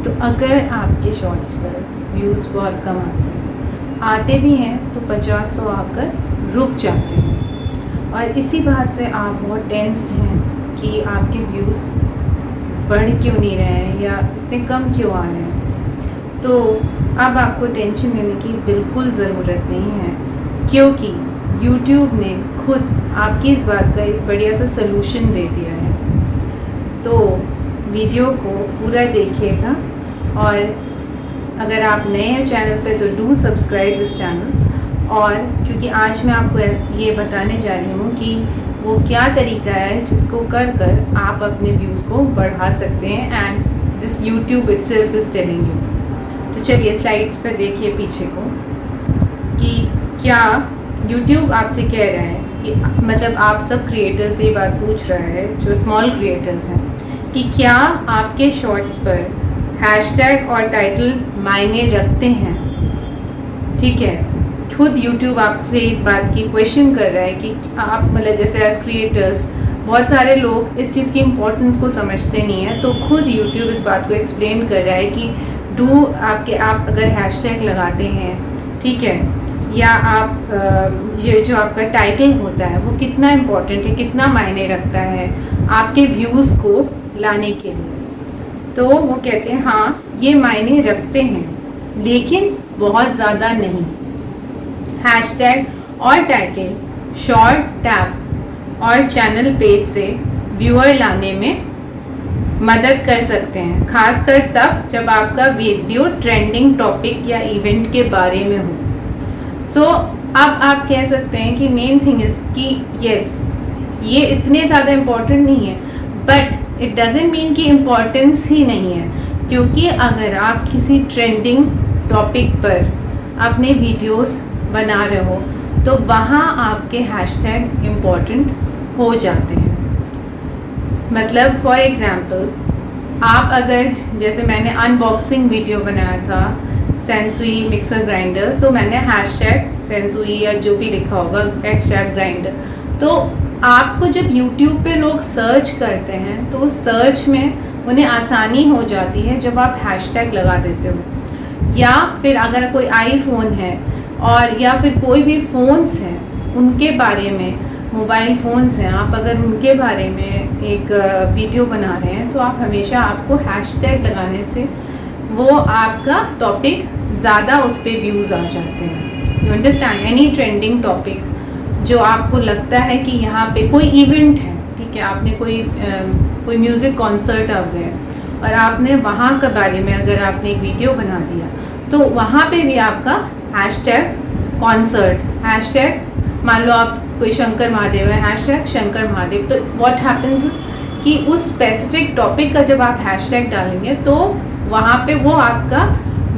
तो अगर आपके शॉर्ट्स पर व्यूज़ बहुत कम आते भी हैं तो 50-100 आकर रुक जाते हैं, और इसी बात से आप बहुत टेंस्ड हैं कि आपके व्यूज़ बढ़ क्यों नहीं रहे हैं या इतने कम क्यों आ रहे हैं। तो अब आपको टेंशन लेने की बिल्कुल ज़रूरत नहीं है, क्योंकि YouTube ने खुद आपकी इस बात का एक बढ़िया सा सलूशन दे दिया है। तो वीडियो को पूरा देखिएगा, और अगर आप नए हैं चैनल पे तो डू सब्सक्राइब दिस चैनल। और क्योंकि आज मैं आपको ये बताने जा रही हूँ कि वो क्या तरीका है जिसको कर आप अपने व्यूज़ को बढ़ा सकते हैं, and this YouTube itself is telling you. तो चलिए स्लाइड्स पर देखिए पीछे को कि क्या यूट्यूब आपसे कह रहा है कि मतलब आप सब क्रिएटर्स से ये बात पूछ रहा है जो स्मॉल क्रिएटर्स हैं कि क्या आपके शॉर्ट्स पर हैशटैग और टाइटल मायने रखते हैं। ठीक है, खुद यूट्यूब आपसे इस बात की क्वेश्चन कर रहा है कि आप मतलब जैसे एज क्रिएटर्स बहुत सारे लोग इस चीज़ की इम्पोर्टेंस को समझते नहीं हैं, तो खुद यूट्यूब इस बात को एक्सप्लेन कर रहा है कि आप अगर हैशटैग लगाते हैं, ठीक है, या आप ये जो आपका टाइटल होता है वो कितना इम्पोर्टेंट है, कितना मायने रखता है आपके व्यूज़ को लाने के लिए। तो वो कहते हैं हाँ ये मायने रखते हैं, लेकिन बहुत ज़्यादा नहीं। हैशटैग और टाइटल शॉर्ट टैब और चैनल पेज से व्यूअर लाने में मदद कर सकते हैं, खासकर तब जब आपका वीडियो ट्रेंडिंग टॉपिक या इवेंट के बारे में हो। तो अब आप कह सकते हैं कि मेन थिंग इज़ कि यस ये इतने ज़्यादा इम्पोर्टेंट नहीं है, बट इट डजेंट मीन कि इम्पोर्टेंस ही नहीं है, क्योंकि अगर आप किसी ट्रेंडिंग टॉपिक पर अपने वीडियोस बना रहे हो तो वहाँ आपके हैशटैग इम्पोर्टेंट हो जाते हैं। मतलब फॉर एग्ज़ाम्पल आप अगर जैसे मैंने अनबॉक्सिंग वीडियो बनाया था सेंसुई मिक्सर ग्राइंडर, सो मैंने हैशटैग सेंसुई या जो भी लिखा होगा हैशटैग ग्राइंडर। तो आपको जब YouTube पे लोग सर्च करते हैं तो उस सर्च में उन्हें आसानी हो जाती है जब आप हैशटैग लगा देते हो। या फिर अगर कोई आईफोन है और या फिर कोई भी फ़ोन्स हैं उनके बारे में, मोबाइल फ़ोन्स हैं, आप अगर उनके बारे में एक वीडियो बना रहे हैं तो आप हमेशा आपको हैशटैग लगाने से वो आपका टॉपिक ज़्यादा उस पर व्यूज़ आ जाते हैं। You understand, any trending topic जो आपको लगता है कि यहाँ पे कोई इवेंट है, ठीक है, आपने कोई म्यूज़िक कॉन्सर्ट आ गए और आपने वहाँ के बारे में अगर आपने एक वीडियो बना दिया तो वहाँ पे भी आपका हैशटैग कॉन्सर्ट, हैशटैग मान लो आप कोई शंकर महादेव है, हैशटैग शंकर महादेव। तो व्हाट हैपेंस कि उस स्पेसिफिक टॉपिक का जब आप हैशटैग डालेंगे तो वहाँ पे वो आपका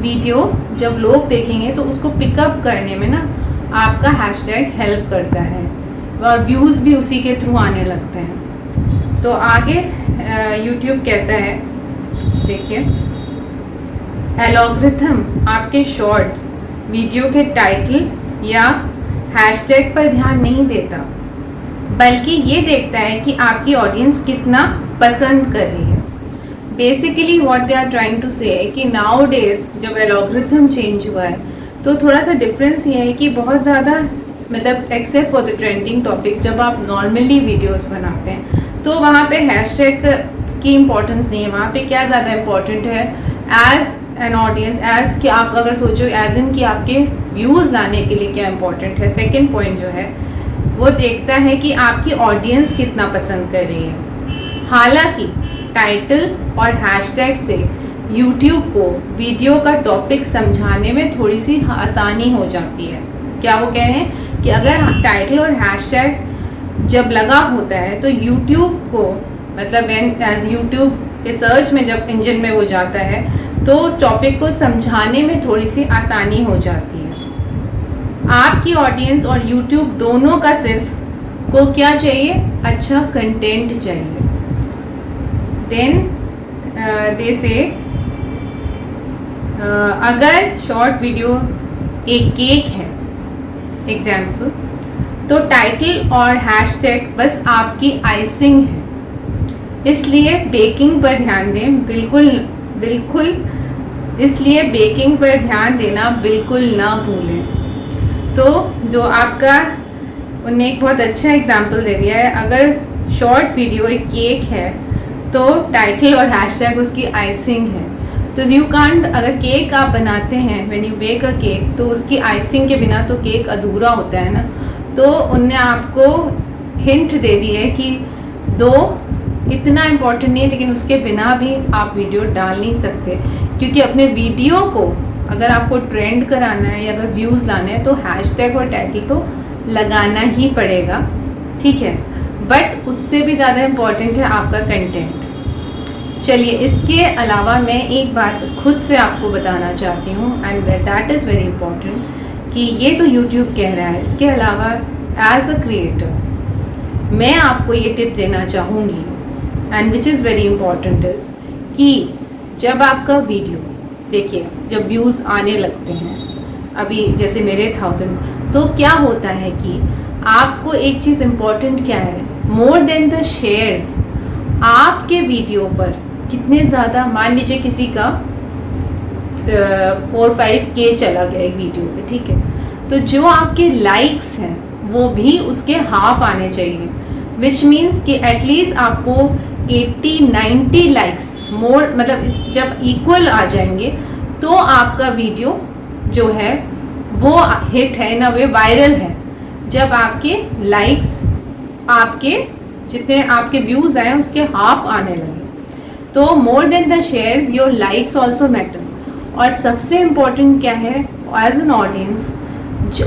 वीडियो जब लोग देखेंगे तो उसको पिकअप करने में ना आपका हैशटैग हेल्प करता है, और व्यूज़ भी उसी के थ्रू आने लगते हैं। तो आगे YouTube कहता है, देखिए, एल्गोरिथम आपके शॉर्ट वीडियो के टाइटल या हैशटैग पर ध्यान नहीं देता, बल्कि ये देखता है कि आपकी ऑडियंस कितना पसंद कर रही है। Basically what they are trying to say कि नाउ डेज जब एल्गोरिथम चेंज हुआ है तो थोड़ा सा डिफरेंस ये है कि बहुत ज़्यादा मतलब except for the trending topics जब आप नॉर्मली वीडियोस बनाते हैं तो वहाँ पे हैशटैग की इम्पोर्टेंस नहीं है। वहाँ पे क्या ज़्यादा इम्पोर्टेंट है एज एन ऑडियंस, एज कि आप अगर सोचो एज इन कि आपके व्यूज़ लाने के लिए क्या इम्पोर्टेंट है। सेकेंड पॉइंट जो है वो देखता है कि आपकी ऑडियंस कितना पसंद कर रही है। हालांकि टाइटल और हैशटैग से YouTube को वीडियो का टॉपिक समझाने में थोड़ी सी आसानी हो जाती है। क्या वो कह रहे हैं कि अगर टाइटल और हैशटैग जब लगा होता है तो YouTube को मतलब एज YouTube के सर्च में जब इंजन में वो जाता है तो उस टॉपिक को समझाने में थोड़ी सी आसानी हो जाती है। आपकी ऑडियंस और YouTube दोनों का सिर्फ को क्या चाहिए, अच्छा कंटेंट चाहिए। देन दे से अगर शॉर्ट वीडियो एक केक है एग्जाम्पल, तो टाइटल और हैशटैग बस आपकी आइसिंग है, इसलिए बेकिंग पर ध्यान दें। बिल्कुल इसलिए बेकिंग पर ध्यान देना बिल्कुल ना भूलें। तो जो आपका उन्होंने एक बहुत अच्छा एग्जाम्पल दे दिया है, अगर शॉर्ट वीडियो एक केक है तो टाइटल और हैशटैग उसकी आइसिंग है। तो यू कांट, अगर केक आप बनाते हैं, when you bake a cake, तो उसकी आइसिंग के बिना तो केक अधूरा होता है ना। तो उनने आपको हिंट दे दी है कि दो इतना इम्पोर्टेंट नहीं है, लेकिन उसके बिना भी आप वीडियो डाल नहीं सकते, क्योंकि अपने वीडियो को अगर आपको ट्रेंड कराना है या अगर व्यूज़ लाने हैं तो हैशटैग और टाइटल तो लगाना ही पड़ेगा, ठीक है। बट उससे भी ज़्यादा इम्पॉर्टेंट है आपका कंटेंट। चलिए, इसके अलावा मैं एक बात खुद से आपको बताना चाहती हूँ, and that is very important, कि ये तो यूट्यूब कह रहा है, इसके अलावा एज अ क्रिएटर मैं आपको ये टिप देना चाहूँगी, and which is very important is कि जब आपका वीडियो, देखिए जब व्यूज़ आने लगते हैं, अभी जैसे मेरे 1000, तो क्या होता है कि आपको एक चीज़ इम्पॉर्टेंट क्या है, मोर देन द शेयर्स, आपके वीडियो पर कितने ज़्यादा, मान लीजिए किसी का 4-5K चला गया एक वीडियो पे, ठीक है, तो जो आपके लाइक्स हैं वो भी उसके हाफ आने चाहिए, विच मीन्स कि एटलीस्ट आपको 80-90 लाइक्स मोर, मतलब जब इक्वल आ जाएंगे तो आपका वीडियो जो है वो हिट है, ना वे वायरल है। जब आपके लाइक्स, आपके जितने आपके व्यूज़ आए उसके हाफ आने लगे, तो more than the shares your likes also matter. और सबसे इम्पोर्टेंट क्या है, एज एन ऑडियंस,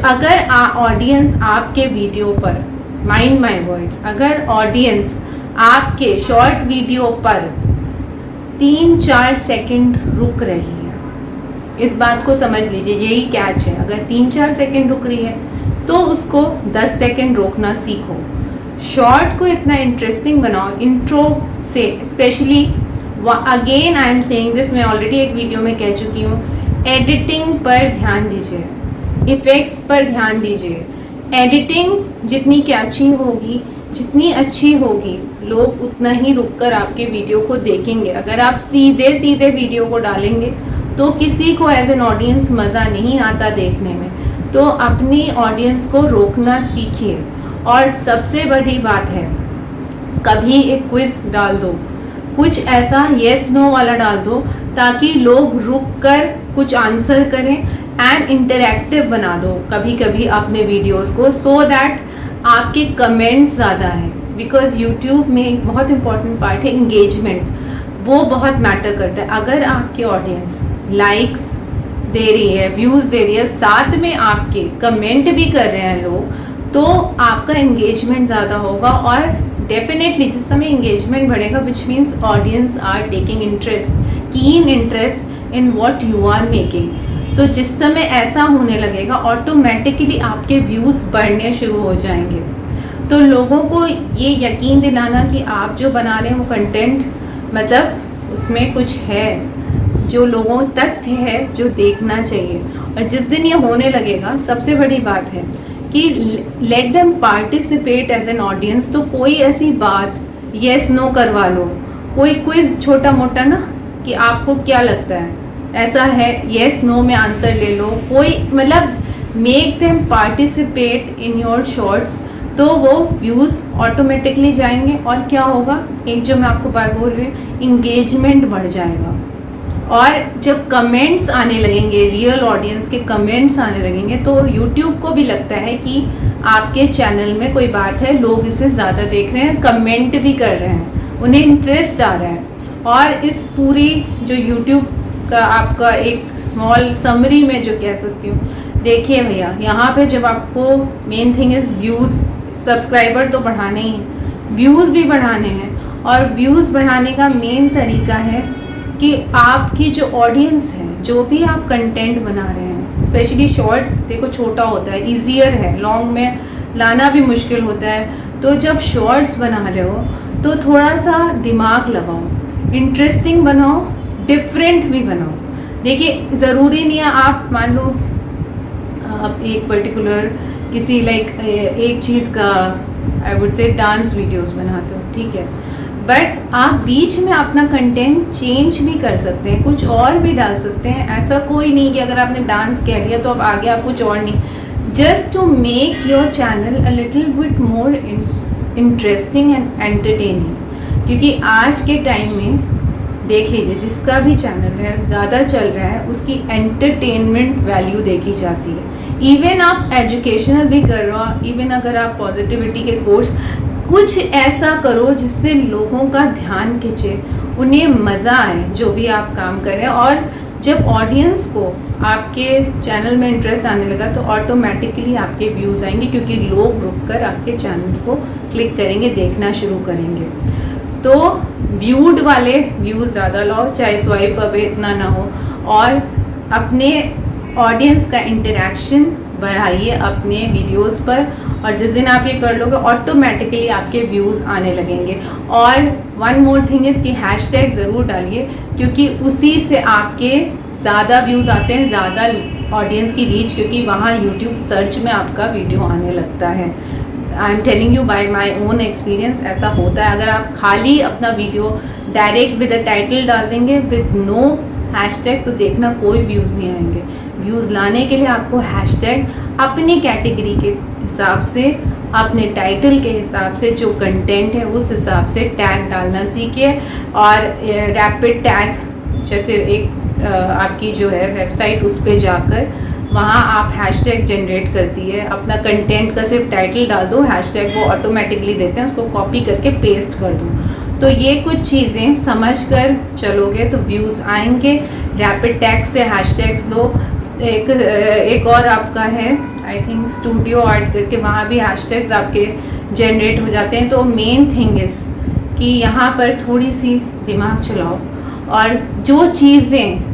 अगर ऑडियंस आपके वीडियो पर, माइंड माई वर्ड्स, अगर ऑडियंस आपके शॉर्ट वीडियो पर 3-4 सेकंड रुक रही है, इस बात को समझ लीजिए, यही कैच है। अगर 3-4 सेकंड रुक रही है तो उसको 10 सेकंड रोकना सीखो। शॉर्ट को इतना इंटरेस्टिंग बनाओ, इंट्रो से specially. Again I am saying this, मैं ऑलरेडी एक वीडियो में कह चुकी हूँ, एडिटिंग पर ध्यान दीजिए, इफ़ेक्ट्स पर ध्यान दीजिए। एडिटिंग जितनी कैची होगी, जितनी अच्छी होगी, लोग उतना ही रुककर आपके वीडियो को देखेंगे। अगर आप सीधे सीधे वीडियो को डालेंगे तो किसी को एज एन ऑडियंस मज़ा नहीं आता देखने में। तो अपनी ऑडियंस को रोकना सीखिए। और सबसे बड़ी बात है, कभी एक क्विज डाल दो, कुछ ऐसा येस नो वाला डाल दो, ताकि लोग रुक कर कुछ आंसर करें, एंड इंटरैक्टिव बना दो कभी कभी अपने वीडियोस को, सो दैट आपके कमेंट्स ज़्यादा हैं। बिकॉज यूट्यूब में एक बहुत इंपॉर्टेंट पार्ट है इंगेजमेंट, वो बहुत मैटर करता है। अगर आपकी ऑडियंस लाइक्स दे रही है, व्यूज़ दे रही है, साथ में आपके कमेंट भी कर रहे हैं लोग, तो आपका एंगेजमेंट ज़्यादा होगा। और डेफिनेटली जिस समय एंगेजमेंट बढ़ेगा, which means audience are taking interest, keen interest in what you are making, तो जिस समय ऐसा होने लगेगा ऑटोमेटिकली आपके व्यूज़ बढ़ने शुरू हो जाएंगे। तो लोगों को ये यकीन दिलाना कि आप जो बना रहे हैं वो कंटेंट, मतलब उसमें कुछ है, जो लोगों तथ्य है जो देखना चाहिए। और जिस दिन ये होने लगेगा, सबसे बड़ी बात है कि let them participate as an audience. तो कोई ऐसी बात येस नो करवा लो, कोई क्विज छोटा मोटा ना, कि आपको क्या लगता है ऐसा है, येस नो में आंसर ले लो, कोई मतलब make them participate in your shorts, तो वो व्यूज़ ऑटोमेटिकली जाएंगे। और क्या होगा, एक जो मैं आपको बात बोल रही हूँ, इंगेजमेंट बढ़ जाएगा। और जब कमेंट्स आने लगेंगे, रियल ऑडियंस के कमेंट्स आने लगेंगे, तो यूट्यूब को भी लगता है कि आपके चैनल में कोई बात है, लोग इसे ज़्यादा देख रहे हैं, कमेंट भी कर रहे हैं, उन्हें इंटरेस्ट आ रहा है। और इस पूरी जो यूट्यूब का आपका एक स्मॉल समरी में जो कह सकती हूँ, देखिए भैया, यहाँ पे जब आपको main thing is views, subscriber तो बढ़ाने ही हैं, व्यूज़ भी बढ़ाने हैं। और व्यूज़ बढ़ाने का मेन तरीका है कि आपकी जो ऑडियंस है, जो भी आप कंटेंट बना रहे हैं, स्पेशली शॉर्ट्स देखो छोटा होता है, ईजियर है, लॉन्ग में लाना भी मुश्किल होता है। तो जब शॉर्ट्स बना रहे हो तो थोड़ा सा दिमाग लगाओ, इंटरेस्टिंग बनाओ, डिफरेंट भी बनाओ। देखिए ज़रूरी नहीं है आप मान लो आप एक पर्टिकुलर किसी लाइक एक चीज़ का, I would say dance videos बनाते हो, ठीक है, बट आप बीच में अपना कंटेंट चेंज भी कर सकते हैं, कुछ और भी डाल सकते हैं। ऐसा कोई नहीं कि अगर आपने डांस कह लिया तो अब आगे आप कुछ और नहीं, just to make your channel a little bit more interesting and entertaining. क्योंकि आज के टाइम में देख लीजिए, जिसका भी चैनल है ज़्यादा चल रहा है उसकी एंटरटेनमेंट वैल्यू देखी जाती है। इवन आप एजुकेशनल भी कर रहे हो, इवन अगर आप पॉजिटिविटी के कोर्स, कुछ ऐसा करो जिससे लोगों का ध्यान खींचे, उन्हें मज़ा आए जो भी आप काम कर रहे हैं। और जब ऑडियंस को आपके चैनल में इंटरेस्ट आने लगा तो ऑटोमेटिकली आपके व्यूज़ आएंगे, क्योंकि लोग रुककर आपके चैनल को क्लिक करेंगे, देखना शुरू करेंगे। तो व्यूड वाले व्यूज़ ज़्यादा लाओ, चाहे स्वाइप अप इतना ना हो, और अपने ऑडियंस का इंटरेक्शन बढ़ाइए अपने वीडियोस पर। और जिस दिन आप ये कर लोगे ऑटोमेटिकली आपके व्यूज़ आने लगेंगे। और वन मोर थिंग इज़ कि हैशटैग ज़रूर डालिए, क्योंकि उसी से आपके ज़्यादा व्यूज़ आते हैं, ज़्यादा ऑडियंस की रीच, क्योंकि वहाँ यूट्यूब सर्च में आपका वीडियो आने लगता है। I am telling you bye my own experience, ऐसा होता है। अगर आप खाली अपना video direct with a title डाल देंगे विद नो हैशटैग, तो देखना कोई व्यूज़ नहीं आएंगे। व्यूज़ लाने के लिए आपको हैशटैग अपनी कैटेगरी के हिसाब से, अपने टाइटल के हिसाब से, जो कंटेंट है उस हिसाब से टैग डालना सीखिए। और रैपिड टैग, जैसे एक आपकी जो है वेबसाइट, उस पर जाकर वहाँ आप हैशटैग जनरेट करती है, अपना कंटेंट का सिर्फ टाइटल डाल दो, हैशटैग वो ऑटोमेटिकली देते हैं, उसको कॉपी करके पेस्ट कर दो। तो ये कुछ चीज़ें समझ कर चलोगे तो व्यूज़ आएंगे। रैपिड टैग से हैशटैग्स लो। एक और आपका है आई थिंक स्टूडियो आर्ट करके, वहाँ भी हैशटैग्स आपके जनरेट हो जाते हैं। तो मेन थिंग इज़ कि यहाँ पर थोड़ी सी दिमाग चलाओ, और जो चीज़ें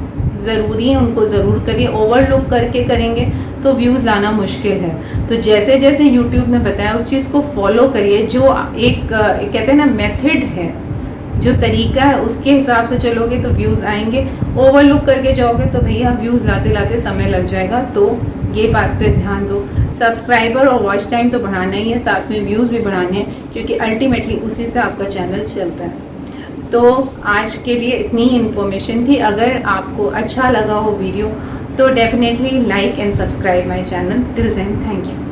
ज़रूरी हैं उनको ज़रूर करिए। ओवरलुक करके करेंगे तो व्यूज़ लाना मुश्किल है। तो जैसे जैसे यूट्यूब ने बताया उस चीज़ को फॉलो करिए। जो एक कहते हैं ना मेथड है, जो तरीका है, उसके हिसाब से चलोगे तो व्यूज़ आएंगे। ओवरलुक करके जाओगे तो भैया व्यूज़ लाते लाते समय लग जाएगा। तो ये बात पे ध्यान दो। सब्सक्राइबर और वॉच टाइम तो बढ़ाना ही है, साथ में व्यूज़ भी बढ़ाने हैं, क्योंकि अल्टीमेटली उसी से आपका चैनल चलता है। तो आज के लिए इतनी ही इन्फॉर्मेशन थी। अगर आपको अच्छा लगा हो वीडियो तो definitely like and subscribe my channel. Till then, thank you.